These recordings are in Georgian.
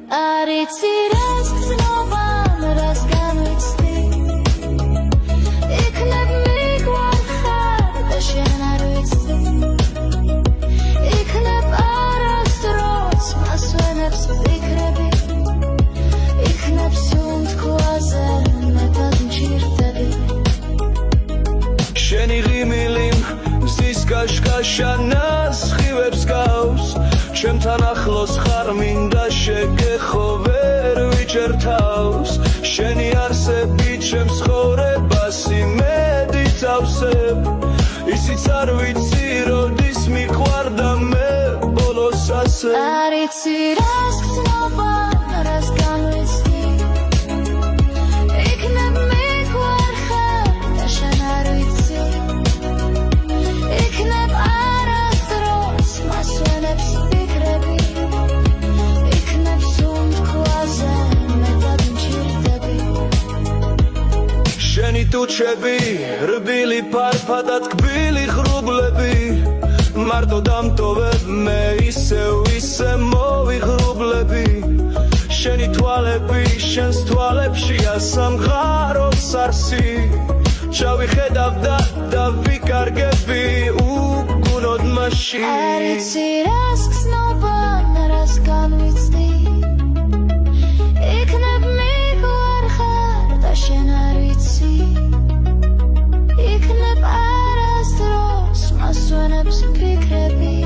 არიცი რას გრძნობა რას განვიცდი იქნებ მიგვარხარ და შენ არ ვიცი იქნებ არასდროს მასვენებს ფიქრები იქნებ სუნთქვაზე მეტად მჭირდები შენი ღიმილი მზის კაშკაშა ნასხივებს გავს ჩემთან ახლოს ხარ მინდა შეგეხო ვერ ვიჭერთავს შენი არსებით ჩემს ცხოვრებას იმედით ავსებ ისიც არ ვიცი როდის მიყვარდა მე ბოლოს ასე არიცი რას გრძნობა რას განვიცდი იქნებ მიგვარხარ და შენ არ ვიცი იქნებ არასდროს მასვენებს ფიქრები იქნებ სუნთქვაზე მეტად მჭირდები შენი ტუჩები რბილი ფარფადად კბილი ღრუბლები მარტო დამტოვებ მე ისე მოვიღრუბლები შენი თვალები შენს თვალებშია სამღაროს არსი ჩავიხედავ და ვიკარგები უგუნოდ მასში არიცი რას გრძნობა რას განვიცდი იქნებ მიგვარხარ და შენ არ ვიცი იქნებ არასდროს მასვენებს ფიქრები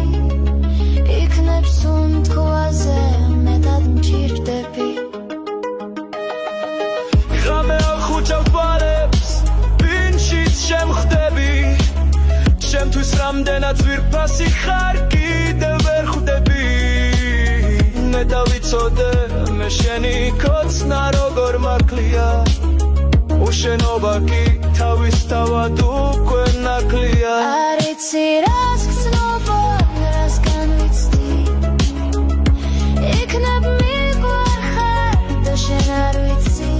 იქნებ სუნთქვაზე მეტად მჭირდები ღამე ახუჭავ თვალებს ვინჩიც შემხვდები ჩემთვის რამდენად ძვირფასი ხარ კიდევ ვერ ხვდები მე დავიცოდე მე შენი კოცნა როგორ მარკლია უშენობა კი თავისთავად უკვე ნაკლია არიცი რას გრძნობა რას განვიცდი იქნებ მიგვარხარ და შენ არ ვიცი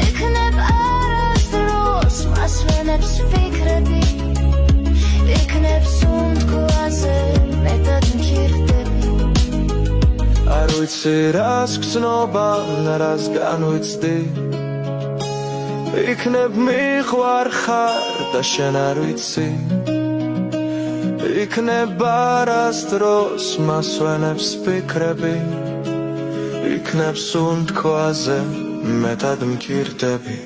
იქნებ არასდროს მასვენებს ფიქრები იქნებ სუნთქვაზე მეტად მჭირდები არ ვიცი რას გრძნობა რას განვიცდი იქნებ მიყვარხარ და შენ არ ვიცი იქნებ არასდროს მასვენებს ფიქრები იქნებ სუნთქვაზე მეტად მჭირდები